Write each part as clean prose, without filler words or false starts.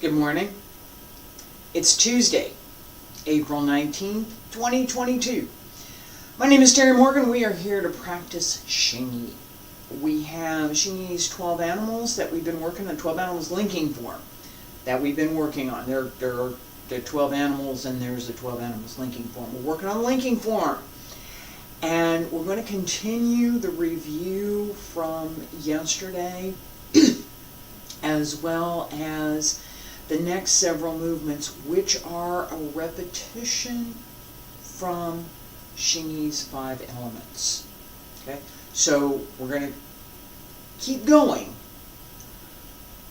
Good morning. It's Tuesday, April 19th, 2022. My name is Terry Morgan. We are here to practice Xingyi. We have Xingyi's 12 Animals that we've been working on, 12 Animals linking form that we've been working on. There are the 12 animals and there's the 12 Animals linking form. We're working on the linking form. And we're going to continue the review from yesterday as well as the next several movements, which are a repetition from Xingyi's 5 elements. Okay, so we're going to keep going,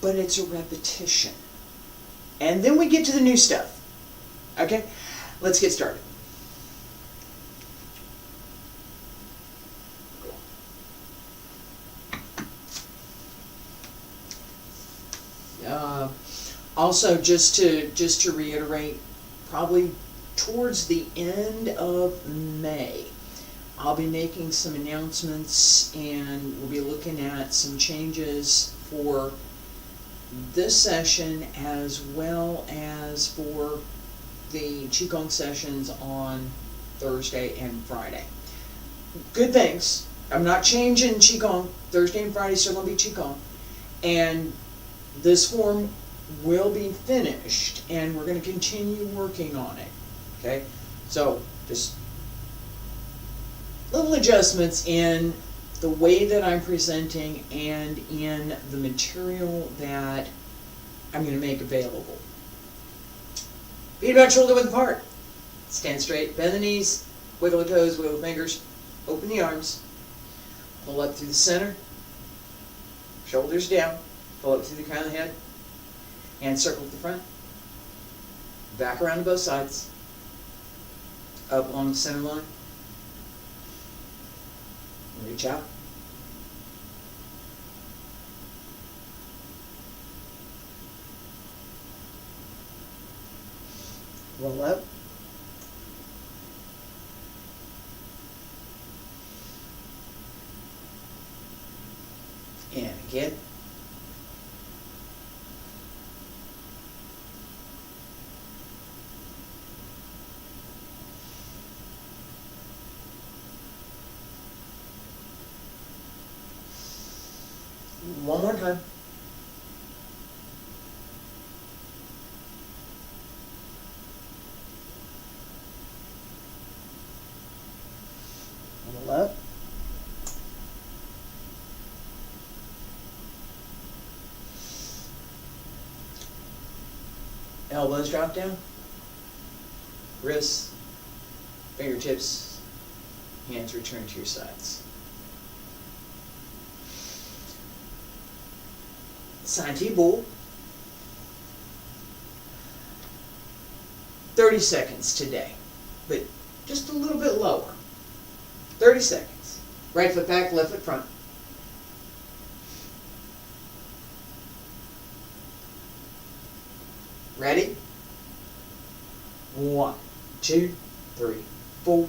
but it's a repetition. And then we get to the new stuff. Okay, let's get started. Also, just to reiterate, probably towards the end of May, I'll be making some announcements and we'll be looking at some changes for this session as well as for the Qigong sessions on Thursday and Friday. Good things. I'm not changing Qigong. Thursday and Friday still going to be Qigong. And this form will be finished and we're going to continue working on it. Okay, so just little adjustments in the way that I'm presenting and in the material that I'm going to make available. Feet about shoulder width apart. Stand straight, bend the knees, wiggle the toes, wiggle the fingers, open the arms, pull up through the center, shoulders down, pull up through the crown of the head, and circle to the front, back around to both sides, up along the center line, reach out, roll up, and again, one more time. Roll up. Elbows drop down. Wrists, fingertips, hands return to your sides. Xingyi Bull. 30 seconds today, but just a little bit lower. 30 seconds. Right foot back, left foot front. Ready? 1, 2, 3, 4,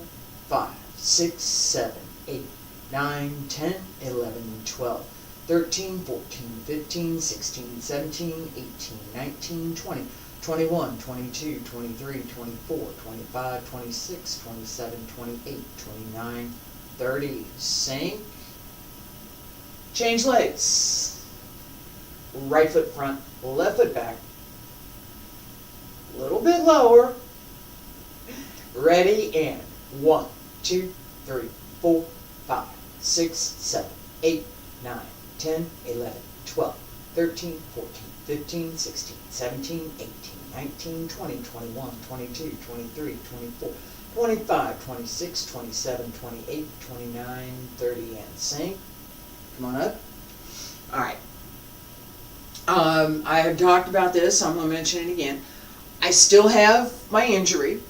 5, 6, 7, 8, 9, 10, 11, 12. 13, 14, 15, 16, 17, 18, 19, 20, 21, 22, 23, 24, 25, 26, 27, 28, 29, 30. Sink. Change legs. Right foot front, left foot back. A little bit lower. Ready and 1, 2, 3, 4, 5, 6, 7, 8, 9, 10, 11, 12, 13, 14, 15, 16, 17, 18, 19, 20, 21, 22, 23, 24, 25, 26, 27, 28, 29, 30, and sink. Come on up. Alright. I have talked about this, I'm going to mention it again. I still have my injury.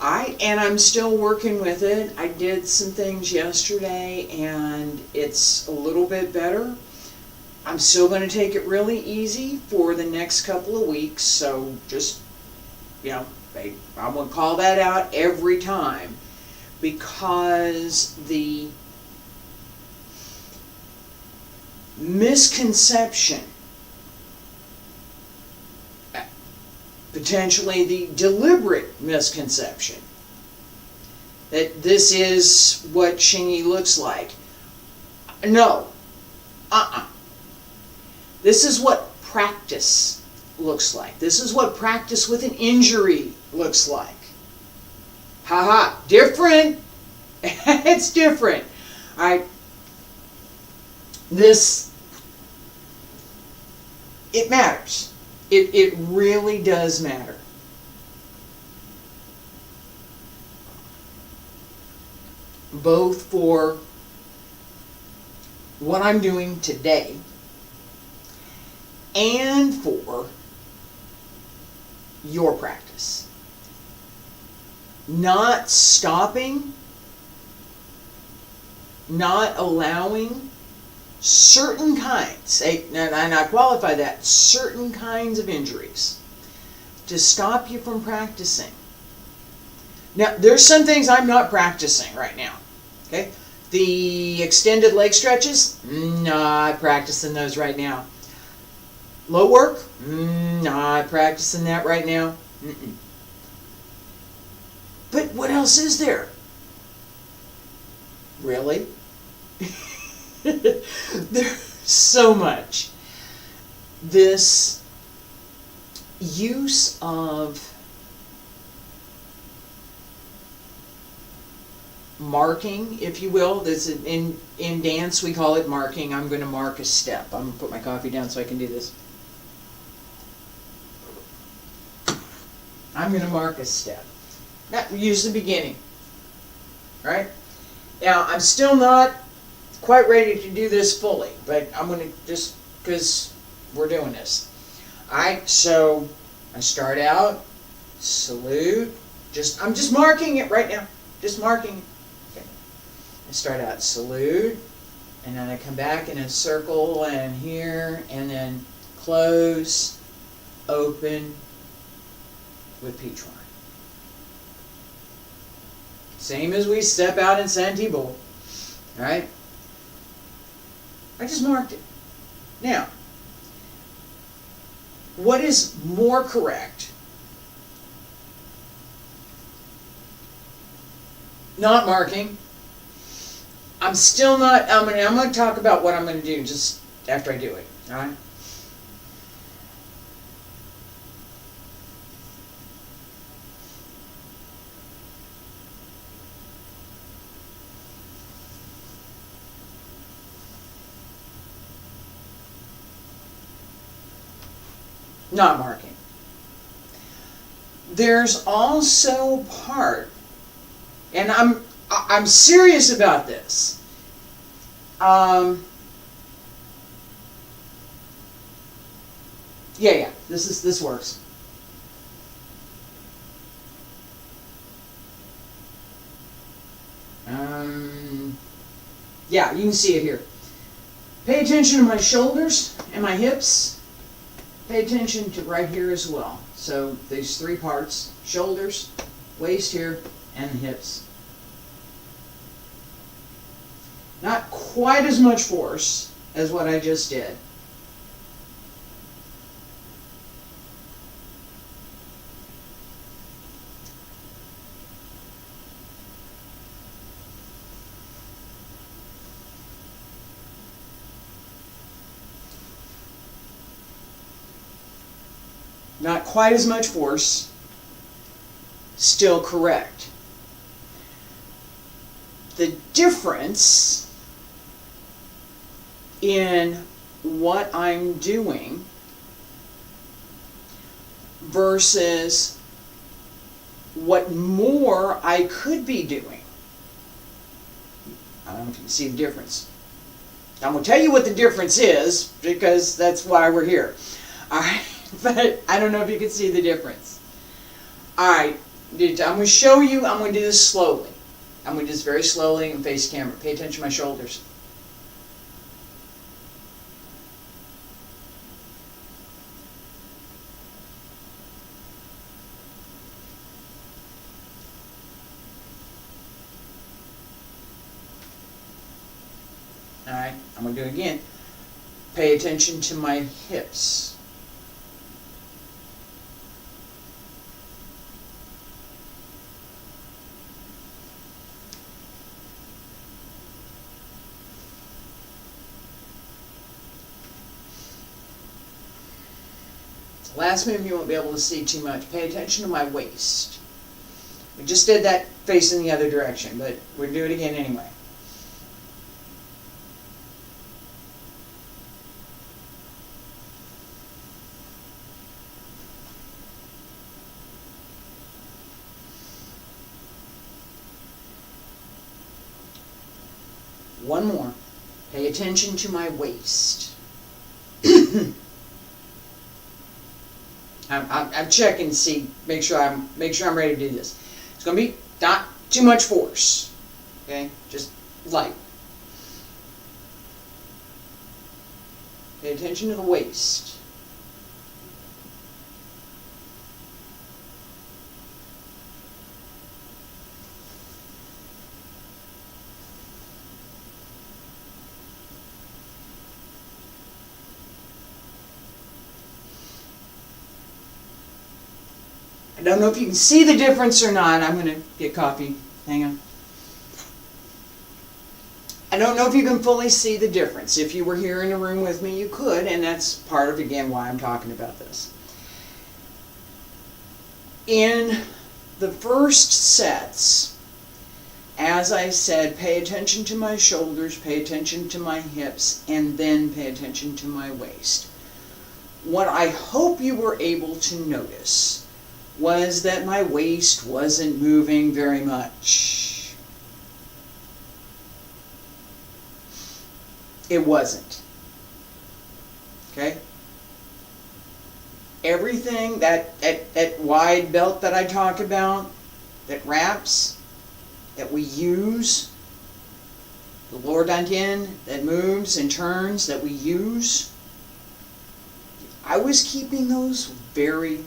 And I'm still working with it. I did some things yesterday and it's a little bit better. I'm still going to take it really easy for the next couple of weeks, so just, I'm going to call that out every time because the misconception potentially the deliberate misconception that this is what Xingyi looks like. No. This is what practice looks like. This is what practice with an injury looks like. Haha, different. It's different. Alright. It matters. It really does matter. Both for what I'm doing today and for your practice. Not stopping, not allowing certain kinds, and I qualify that, certain kinds of injuries to stop you from practicing. Now, there's some things I'm not practicing right now. Okay? The extended leg stretches, not practicing those right now. Low work, not practicing that right now. But what else is there? Really? There's so much. This use of marking, if you will. This in dance we call it marking. I'm going to mark a step. I'm going to put my coffee down so I can do this. I'm going to mark a step. Not use the beginning. Right? Now, I'm still not quite ready to do this fully, but I'm going to just, because we're doing this. Alright, so I start out, salute, I'm just marking it right now. Just marking it. Okay. I start out, salute, and then I come back in a circle and here, and then close, open with peach wine. Same as we step out in Santibo. Alright? I just marked it. Now, what is more correct? Not marking. I'm still not, I'm going to talk about what I'm going to do just after I do it. Alright? Not marking. There's also part, and I'm serious about this. Yeah, this works. Yeah, you can see it here. Pay attention to my shoulders and my hips. Pay attention to right here as well. So these three parts, shoulders, waist here, and the hips. Not quite as much force as what I just did. Not quite as much force, still correct. The difference in what I'm doing versus what more I could be doing. I don't know if you can see the difference. I'm going to tell you what the difference is because that's why we're here. All right. But I don't know if you can see the difference. Alright, I'm going to show you, I'm going to do this slowly. I'm going to do this very slowly and face camera. Pay attention to my shoulders. Alright, I'm going to do it again. Pay attention to my hips. Last move you won't be able to see too much. Pay attention to my waist. We just did that facing the other direction, but we'll do it again anyway. One more. Pay attention to my waist. I'm checking to see, make sure I'm ready to do this. It's going to be not too much force. Okay, just light. Pay attention to the waist. I don't know if you can see the difference or not. I'm going to get coffee. Hang on. I don't know if you can fully see the difference. If you were here in the room with me, you could, and that's part of, again, why I'm talking about this. In the first sets, as I said, pay attention to my shoulders, pay attention to my hips, and then pay attention to my waist. What I hope you were able to notice was that my waist wasn't moving very much. It wasn't. Okay? Everything, that wide belt that I talk about, that wraps, that we use, the lower dantian that moves and turns that we use, I was keeping those very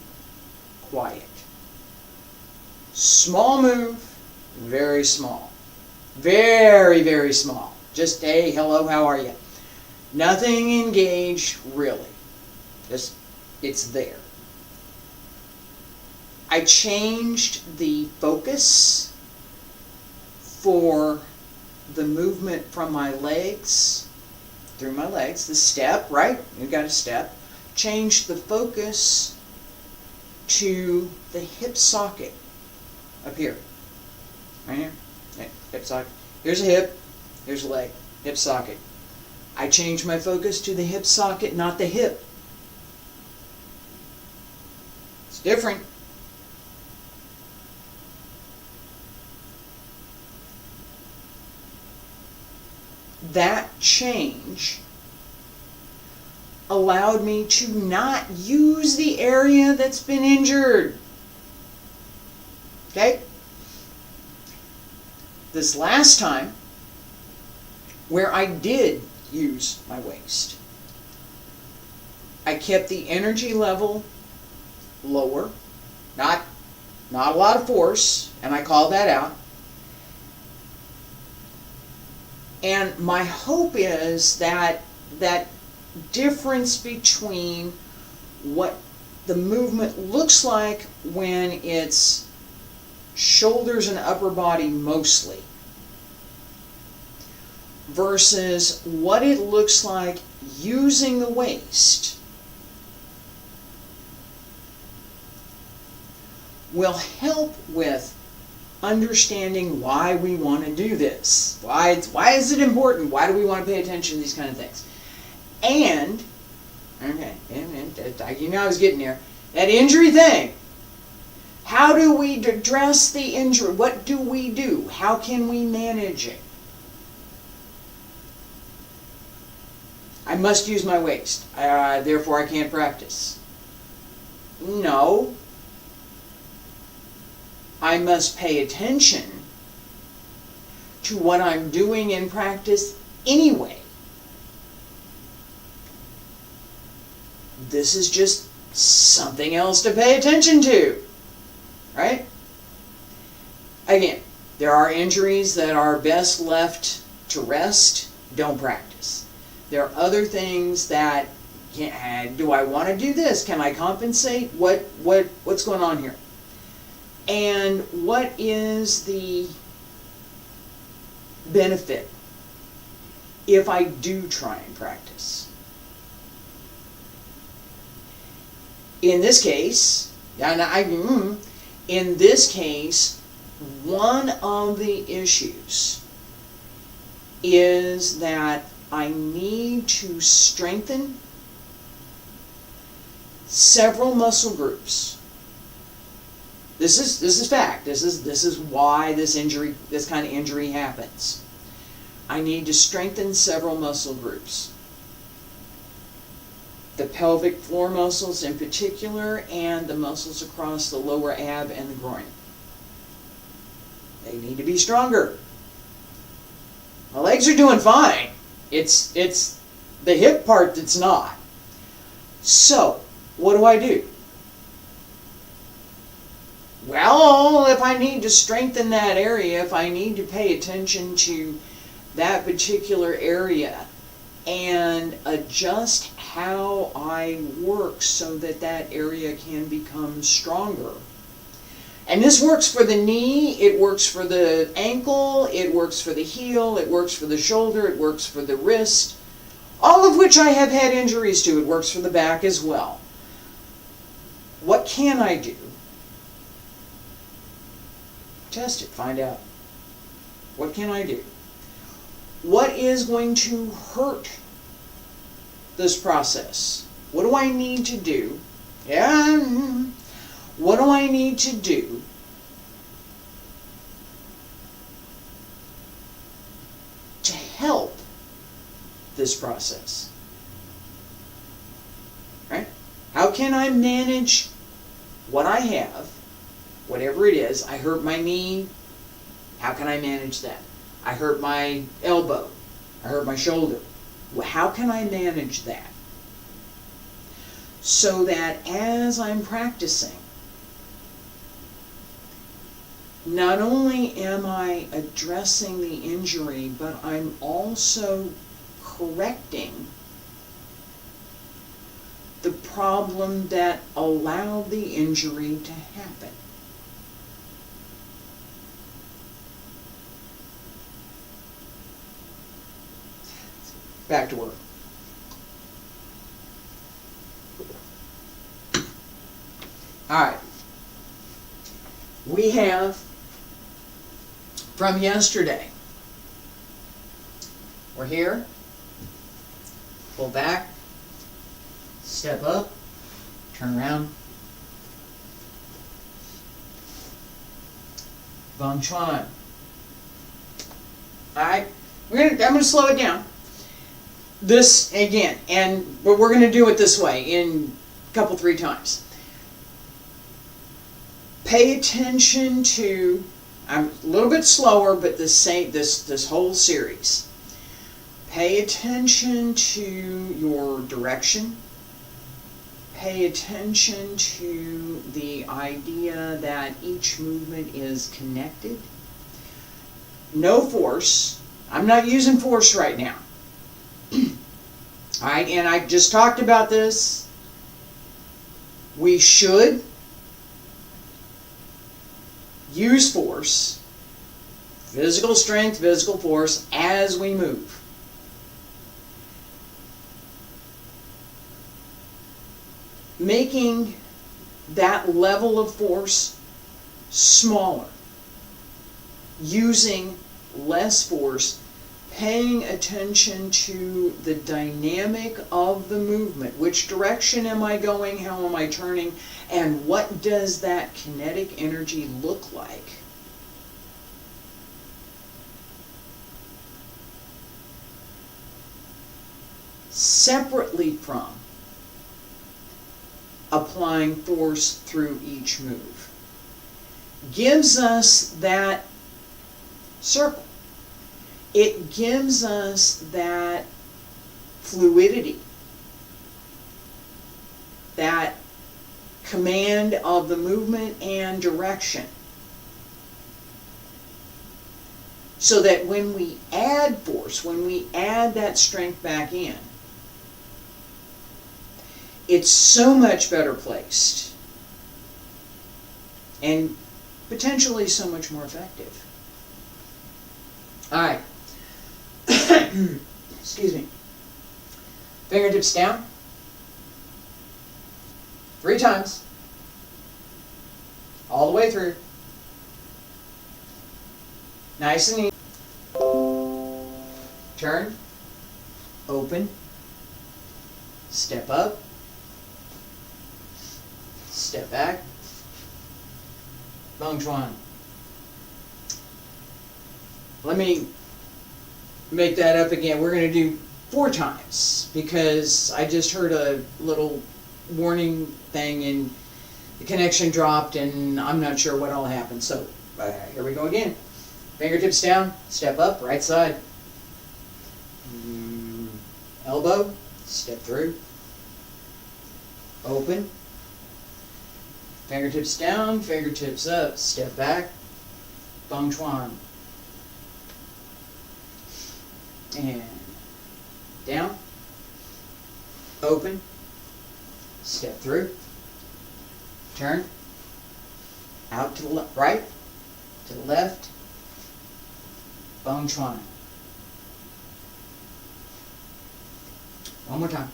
quiet. Small move, very small. Very, very small. Just, hey, hello, how are you? Nothing engaged, really. Just, it's there. I changed the focus for the movement from my legs, through my legs, the step, right? You've got a step. Changed the focus to the hip socket up here. Right here. Hip socket. Here's a hip, here's a leg. Hip socket. I changed my focus to the hip socket, not the hip. It's different. That change allowed me to not use the area that's been injured. Okay? This last time, where I did use my waist, I kept the energy level lower, not a lot of force, and I called that out. And my hope is that that difference between what the movement looks like when it's shoulders and upper body mostly versus what it looks like using the waist will help with understanding why we want to do this. Why is it important? Why do we want to pay attention to these kind of things? And, okay, you know I was getting there, that injury thing. How do we address the injury? What do we do? How can we manage it? I must use my waist, therefore I can't practice. No. I must pay attention to what I'm doing in practice anyway. This is just something else to pay attention to, right? Again, there are injuries that are best left to rest. Don't practice. There are other things that, do I want to do this? Can I compensate? What's going on here? And what is the benefit if I do try and practice? In this case, in this case, one of the issues is that I need to strengthen several muscle groups. This is fact. This is why this kind of injury happens. I need to strengthen several muscle groups. The pelvic floor muscles in particular, and the muscles across the lower ab and the groin. They need to be stronger. My legs are doing fine. It's the hip part that's not. So, what do? Well, if I need to strengthen that area, if I need to pay attention to that particular area and adjust how I work so that that area can become stronger. And this works for the knee, it works for the ankle, it works for the heel, it works for the shoulder, it works for the wrist, all of which I have had injuries to. It works for the back as well. What can I do? Test it, find out. What can I do? What is going to hurt this process? What do I need to do? What do I need to do to help this process? Right? How can I manage what I have, whatever it is? I hurt my knee. How can I manage that? I hurt my elbow. I hurt my shoulder. How can I manage that? So that as I'm practicing, not only am I addressing the injury, but I'm also correcting the problem that allowed the injury to happen. Back to work. All right. We have from yesterday. We're here. Pull back. Step up. Turn around. Bung Chuan. All right. I'm going to slow it down. This again, but we're going to do it this way in a couple, 3 times. Pay attention to, I'm a little bit slower, but this whole series. Pay attention to your direction. Pay attention to the idea that each movement is connected. No force. I'm not using force right now. Alright, and I just talked about this. We should use force, physical strength, physical force, as we move. Making that level of force smaller. Using less force. Paying attention to the dynamic of the movement. Which direction am I going? How am I turning? And what does that kinetic energy look like? Separately from applying force through each move. Gives us that circle. It gives us that fluidity, that command of the movement and direction. So that when we add force, when we add that strength back in, it's so much better placed and potentially so much more effective. All right. Excuse me. Fingertips down. 3 times. All the way through. Nice and easy. Turn. Open. Step up. Step back. Bong chuan. Let me make that up again. We're going to do 4 times because I just heard a little warning thing and the connection dropped and I'm not sure what all happened. So here we go again. Fingertips down, step up, right side. Elbow, step through. Open. Fingertips down, fingertips up, step back. Bong chuan. And down. Open. Step through. Turn. Out to the right. To the left. Bong chuan. One more time.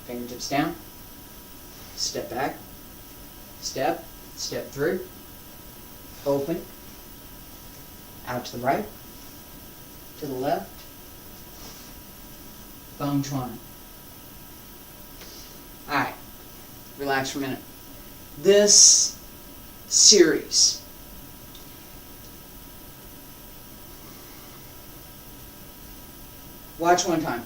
Fingertips down. Step back. Step. Step through. Open. Out to the right. To the left. Bong chuan. Alright. Relax for a minute. This series watch one time.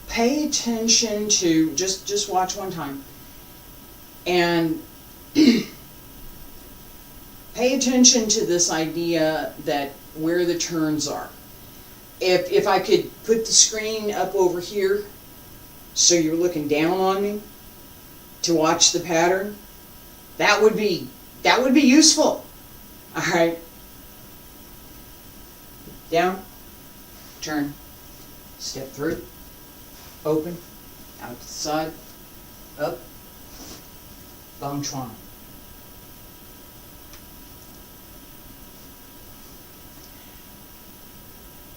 Pay attention to, just watch one time. And pay attention to this idea that where the turns are. If I could put the screen up over here so you're looking down on me to watch the pattern, that would be useful. All right. Down, turn, step through, open, out to the side, up, bong chuan.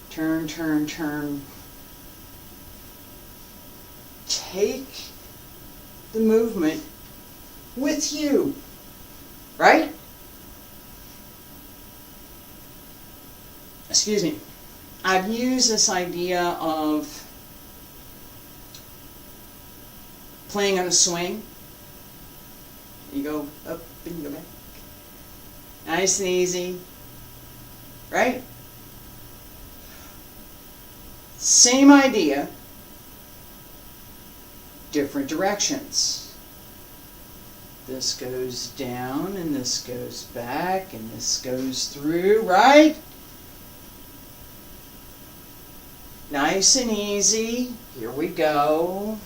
Turn, turn, turn. Take the movement with you, right? Excuse me. I've used this idea of playing on a swing. You go up and you go back. Nice and easy, right? Same idea, different directions. This goes down and this goes back and this goes through, right? Nice and easy. Here we go.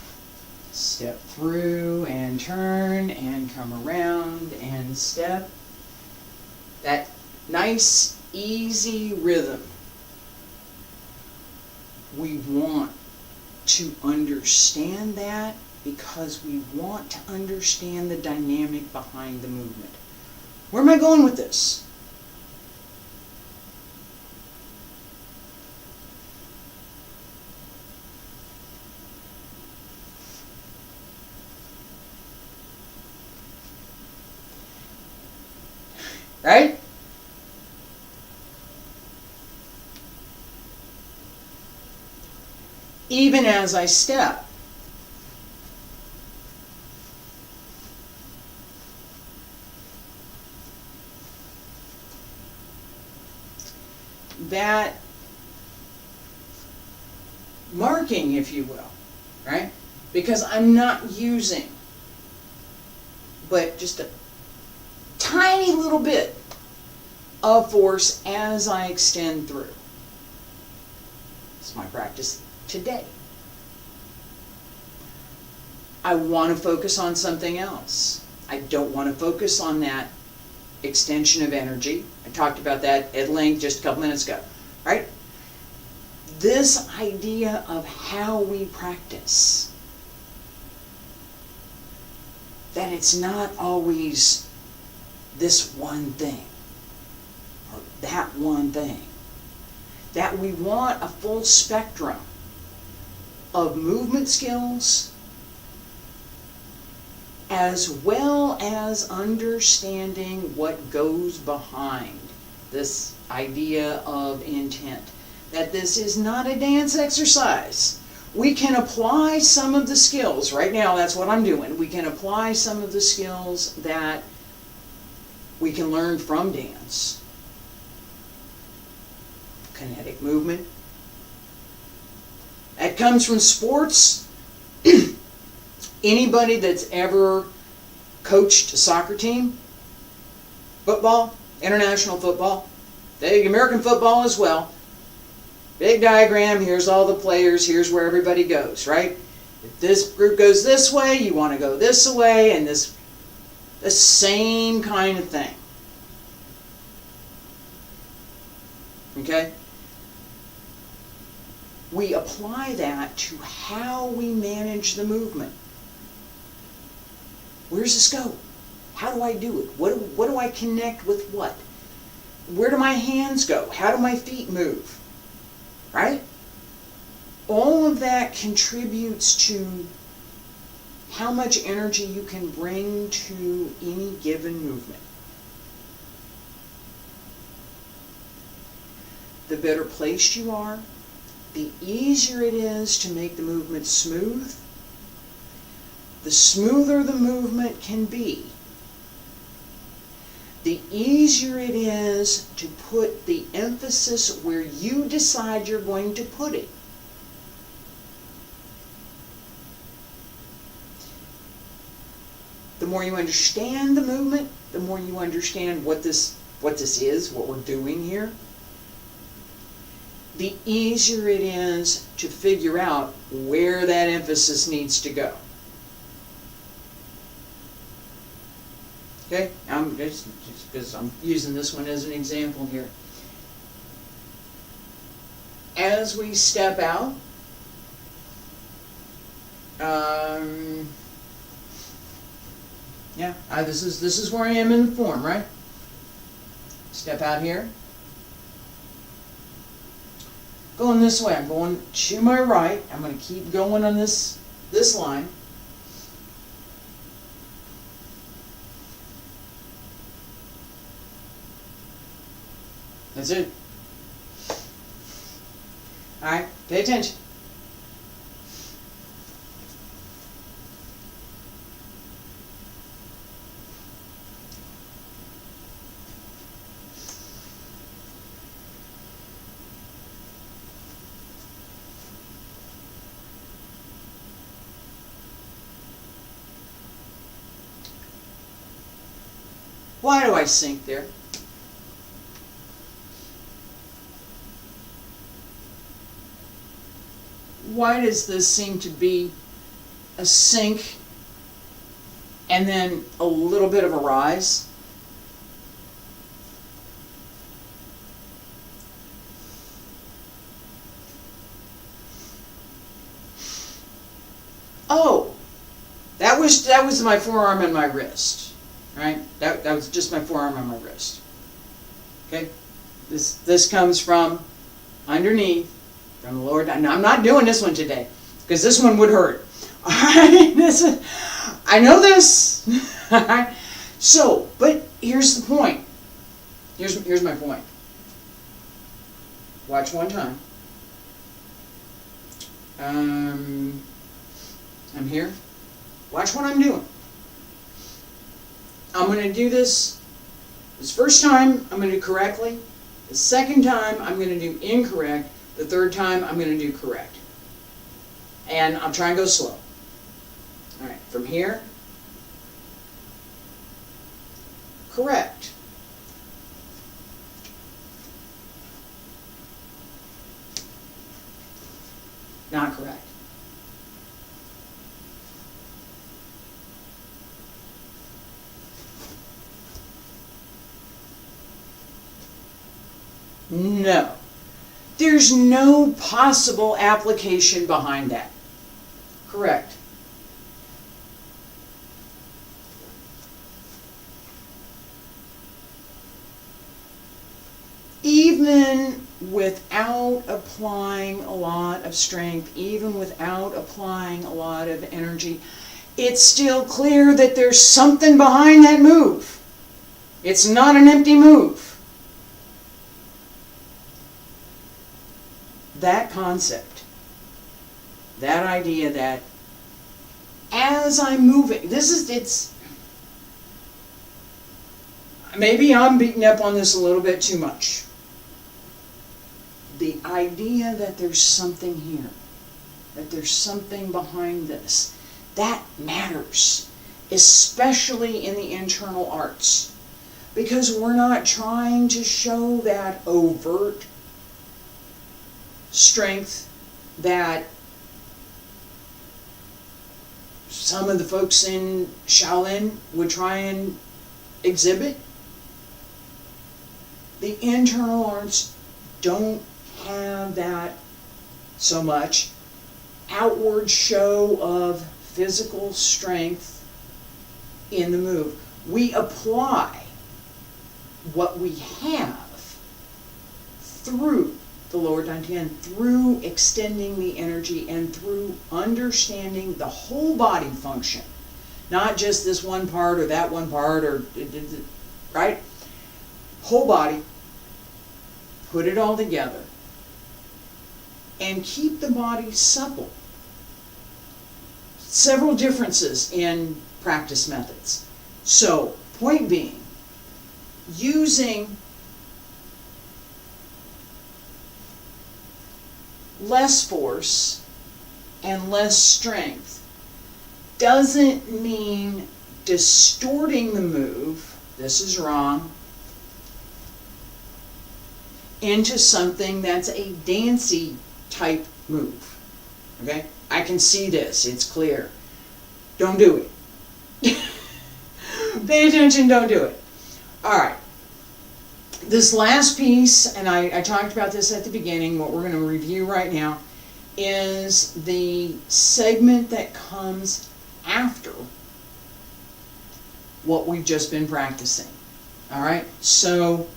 Step through and turn and come around and step. That nice, easy rhythm. We want to understand that because we want to understand the dynamic behind the movement. Where am I going with this? Right? Even as I step. That marking, if you will, right? Because I'm not using but just a tiny little bit of force as I extend through. It's my practice today. I want to focus on something else. I don't want to focus on that extension of energy. I talked about that at length just a couple minutes ago, right? This idea of how we practice, that it's not always this one thing or that one thing, that we want a full spectrum of movement skills, as well as understanding what goes behind this idea of intent. That this is not a dance exercise. We can apply some of the skills. Right now, that's what I'm doing. We can apply some of the skills that we can learn from dance. Kinetic movement. That comes from sports. Anybody that's ever coached a soccer team, football, international football, American football as well, big diagram, here's all the players, here's where everybody goes, right? If this group goes this way, you want to go this way, and the same kind of thing. Okay? We apply that to how we manage the movement. Where's this go? How do I do it? What do I connect with what? Where do my hands go? How do my feet move? Right? All of that contributes to how much energy you can bring to any given movement. The better placed you are, the easier it is to make the movement smooth. The smoother the movement can be, the easier it is to put the emphasis where you decide you're going to put it. The more you understand the movement, the more you understand what this is, what we're doing here, the easier it is to figure out where that emphasis needs to go. Okay, I'm just because I'm using this one as an example here. As we step out, this is where I am in the form, right? Step out here. Going this way, I'm going to my right. I'm going to keep going on this line. That's it. All right, pay attention. Why do I sink there? Why does this seem to be a sink and then a little bit of a rise? Oh, that was my forearm and my wrist, right? That was just my forearm and my wrist. Okay, this comes from underneath. From the lower down. Now, I'm not doing this one today because this one would hurt. All right, I know this. So, but here's the point. Here's my point. Watch one time. I'm here. Watch what I'm doing. I'm going to do this first time. I'm going to do correctly. The second time, I'm going to do incorrect. The third time, I'm going to do correct. And I'll try and go slow. All right, from here, correct. Not correct. No. There's no possible application behind that. Correct. Even without applying a lot of strength, even without applying a lot of energy, it's still clear that there's something behind that move. It's not an empty move. That concept, that idea that as I'm moving, it's maybe I'm beating up on this a little bit too much. The idea that there's something here, that there's something behind this, that matters, especially in the internal arts, because we're not trying to show that overt strength that some of the folks in Shaolin would try and exhibit. The internal arts don't have that so much outward show of physical strength in the move. We apply what we have through the lower dantian, through extending the energy and through understanding the whole body function, not just this one part or that one part, or right? Whole body, put it all together and keep the body supple. Several differences in practice methods. So, point being, using less force and less strength doesn't mean distorting the move, this is wrong, into something that's a dancey type move. Okay? I can see this, it's clear. Don't do it. Pay attention, don't do it. Alright. This last piece, and I talked about this at the beginning, what we're going to review right now, is the segment that comes after what we've just been practicing. Alright, so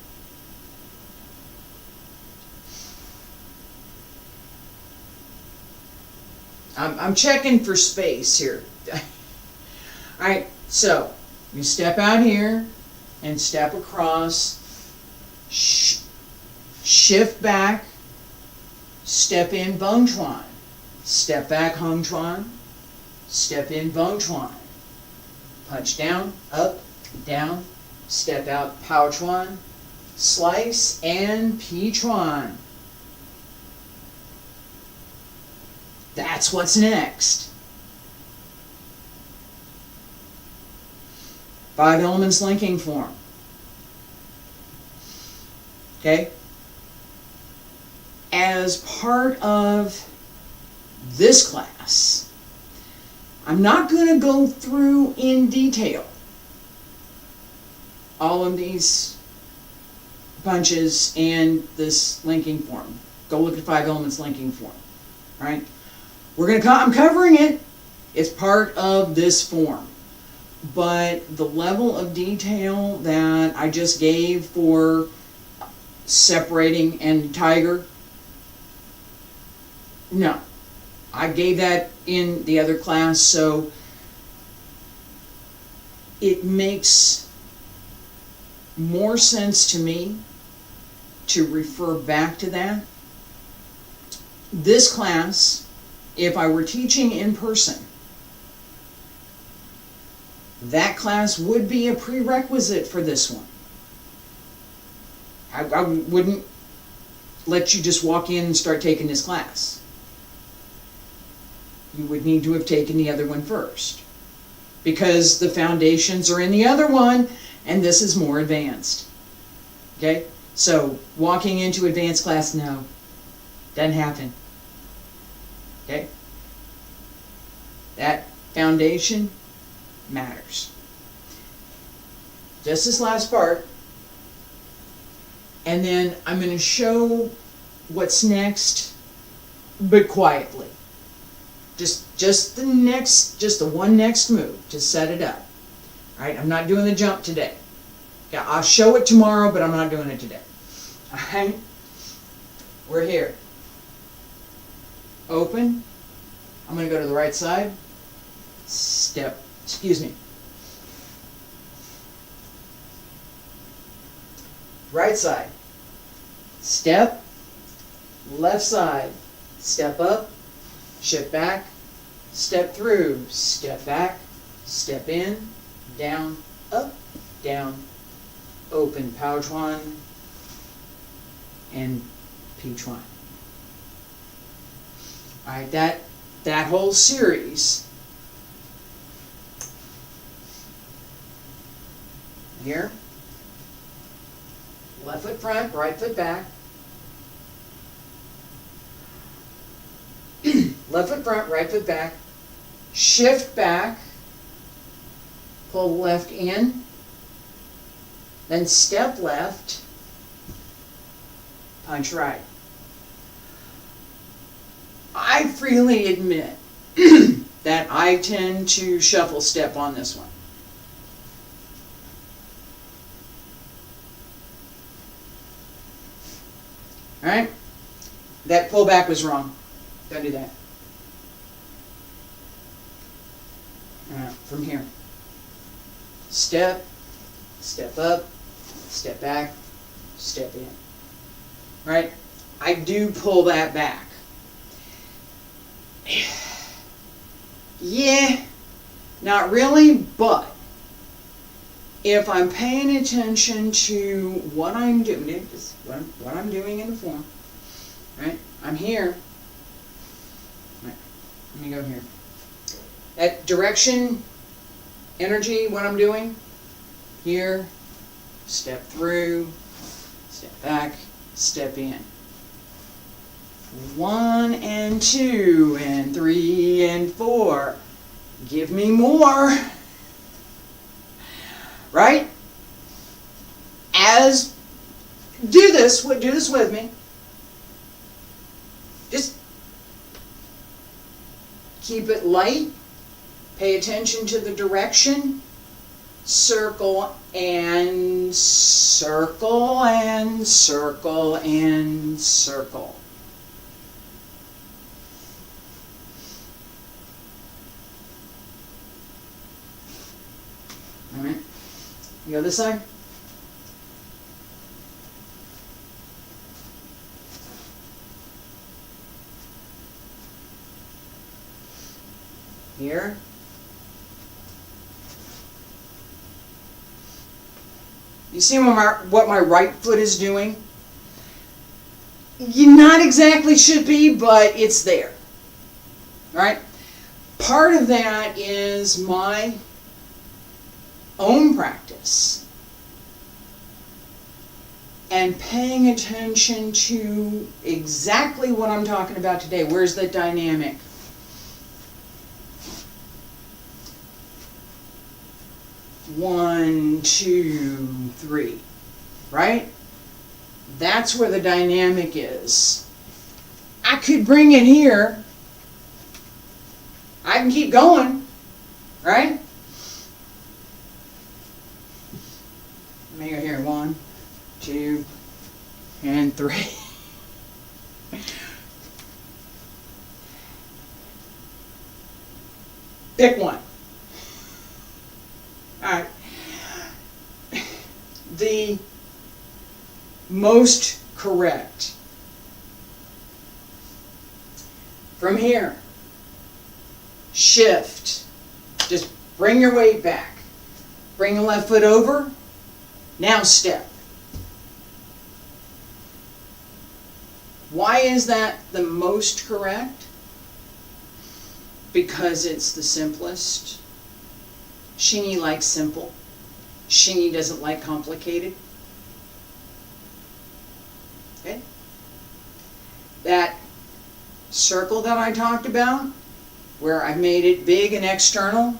I'm checking for space here. Alright, so you step out here and step across. Shift back, step in Bong Chuan, step back Hung Chuan, step in Bong Chuan, punch down, up, down, step out Pao Chuan, slice, and Pi Chuan. That's what's next. 5 elements linking form. Okay? As part of this class, I'm not going to go through in detail all of these punches and this linking form. Go look at 5 elements linking form. Right? We're going to I'm covering it. It's part of this form. But the level of detail that I just gave for separating and tiger, no. I gave that in the other class, so it makes more sense to me to refer back to that. This class, if I were teaching in person, that class would be a prerequisite for this one. I wouldn't let you just walk in and start taking this class. You would need to have taken the other one first, because the foundations are in the other one and this is more advanced. Okay? So walking into advanced class, no, doesn't happen. Okay? That foundation matters. Just this last part. And then I'm going to show what's next, but quietly. Just the one next move to set it up. All right, I'm not doing the jump today. Yeah, I'll show it tomorrow, but I'm not doing it today. All right. We're here. Open. I'm going to go to the right side. Step. Excuse me. Right side. Step. Left side. Step up. Shift back. Step through. Step back. Step in. Down. Up. Down. Open. Pao Chuan. And Pi Chuan. Alright, that whole series here, left foot front, right foot back, left foot front, right foot back, shift back, pull left in, then step left, punch right. I freely admit that I tend to shuffle step on this one. Alright? That pullback was wrong. Don't do that. From here. Step, step up, step back, step in. Right? I do pull that back. Yeah, not really, but if I'm paying attention to what I'm doing, what I'm doing in the form, right? I'm here. Right. Let me go here. That direction, energy, what I'm doing, here, step through, step back, step in. 1 and 2 and 3 and 4. Give me more. Right? Do this with me. Just keep it light. Pay attention to the direction. Circle and circle and circle and circle. Alright, the other side. Here. You see what my right foot is doing? You not exactly should be, but it's there. Alright? Part of that is my own practice and paying attention to exactly what I'm talking about today. Where's the dynamic? One, two, three, right? That's where the dynamic is. I could bring it here. I can keep going, right? Let me go here. 1, 2, and 3. Pick one. Alright. The most correct. From here, shift. Just bring your weight back. Bring the left foot over. Now step. Why is that the most correct? Because it's the simplest. Xingyi likes simple. Xingyi doesn't like complicated. Okay? That circle that I talked about, where I made it big and external,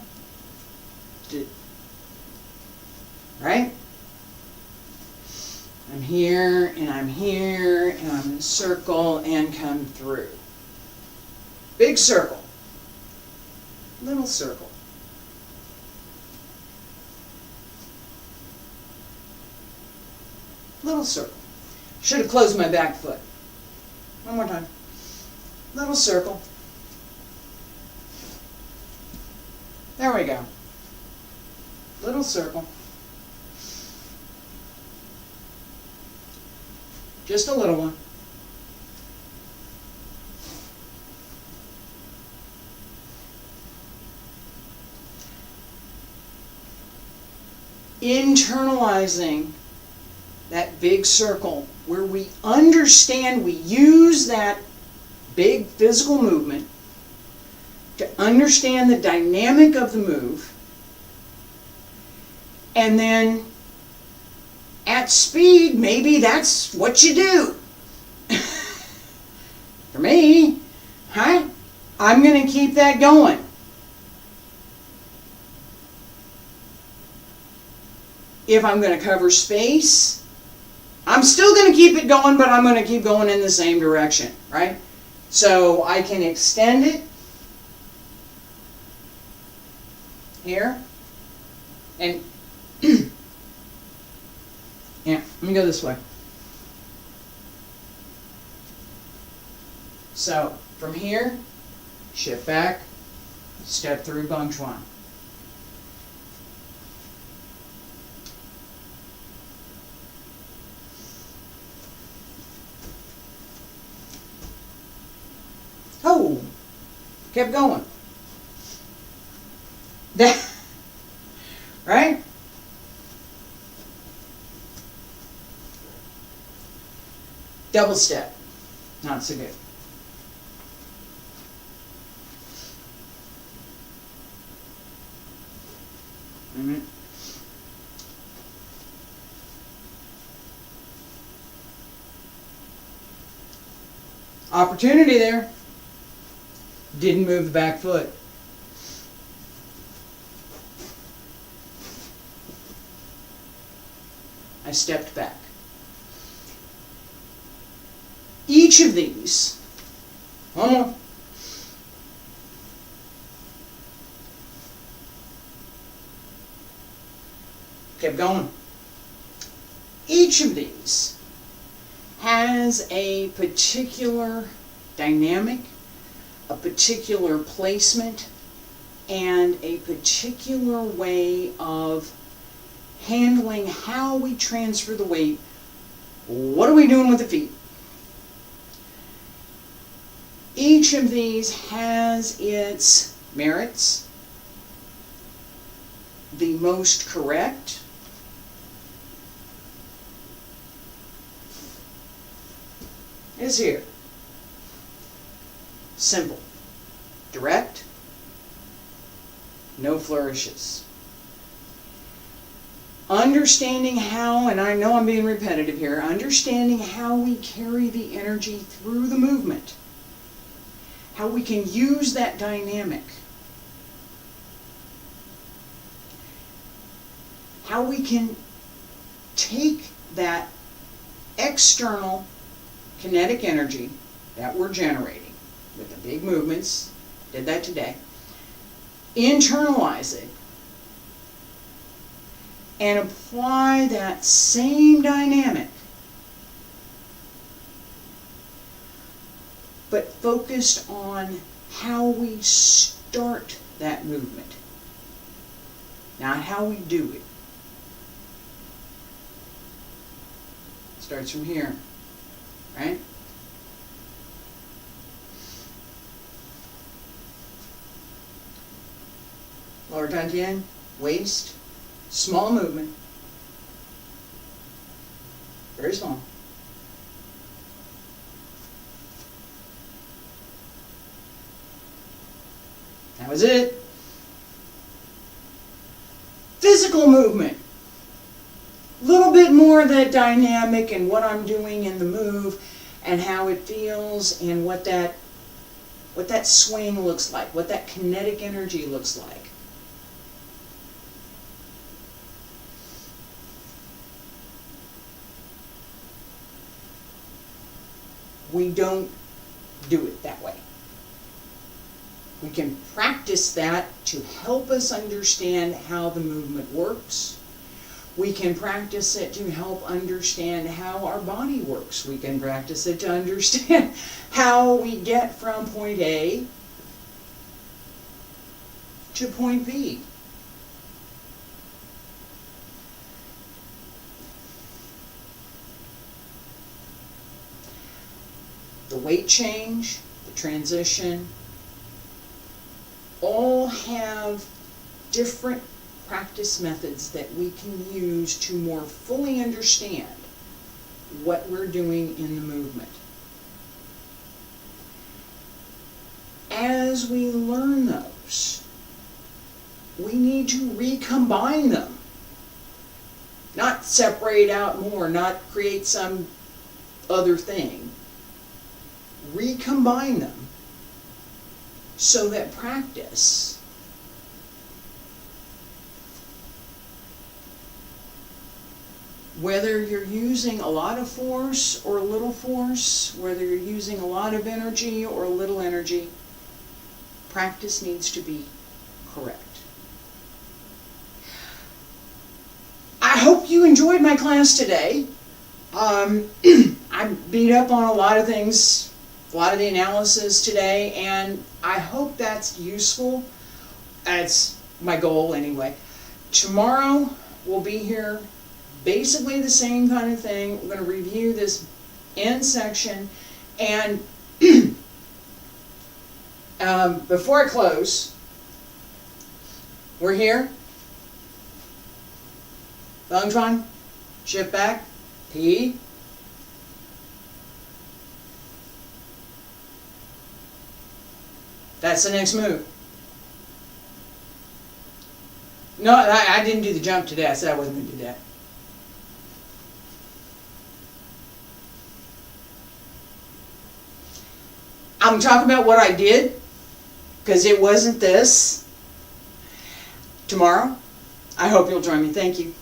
right? I'm here, and I'm here, and I'm in a circle, and come through. Big circle. Little circle. Little circle. Should have closed my back foot. One more time. Little circle. There we go. Little circle. Just a little one. Internalizing that big circle where we understand, we use that big physical movement to understand the dynamic of the move, and then at speed, maybe that's what you do. For me, I'm going to keep that going. If I'm going to cover space, I'm still going to keep it going, but I'm going to keep going in the same direction, right? So I can extend it here, and yeah, let me go this way. So from here, shift back, step through Bang Chuan. Oh, kept going. That, right? Double step, not so good. Opportunity there. Didn't move the back foot. I stepped back. Each of these, one more. Kept going. Each of these has a particular dynamic, a particular placement, and a particular way of handling how we transfer the weight. What are we doing with the feet? Each of these has its merits. The most correct is here. Simple, direct, no flourishes. Understanding how, and I know I'm being repetitive here, understanding how we carry the energy through the movement, how we can use that dynamic, how we can take that external kinetic energy that we're generating with the big movements, did that today, internalize it, and apply that same dynamic, but focused on how we start that movement, not how we do it. Starts from here, right? Lower dantian, waist, small movement, very small. That was it. Physical movement. A little bit more of that dynamic and what I'm doing in the move and how it feels and what that swing looks like, what that kinetic energy looks like. We don't do it that way. We can practice that to help us understand how the movement works. We can practice it to help understand how our body works. We can practice it to understand how we get from point A to point B. The weight change, the transition, all have different practice methods that we can use to more fully understand what we're doing in the movement. As we learn those, we need to recombine them. Not separate out more, not create some other thing. Recombine them so that practice whether you're using a lot of force or a little force, whether you're using a lot of energy or a little energy, practice needs to be correct. I hope you enjoyed my class today. I beat up on a lot of things, a lot of the analysis today, and I hope that's useful. That's my goal anyway. Tomorrow we'll be here, basically the same kind of thing. We're going to review this end section, and before I close, we're here. Longtron, shift back, P. That's the next move. No, I didn't do the jump today. I said I wasn't going to do that. I'm talking about what I did, because it wasn't this. Tomorrow, I hope you'll join me. Thank you.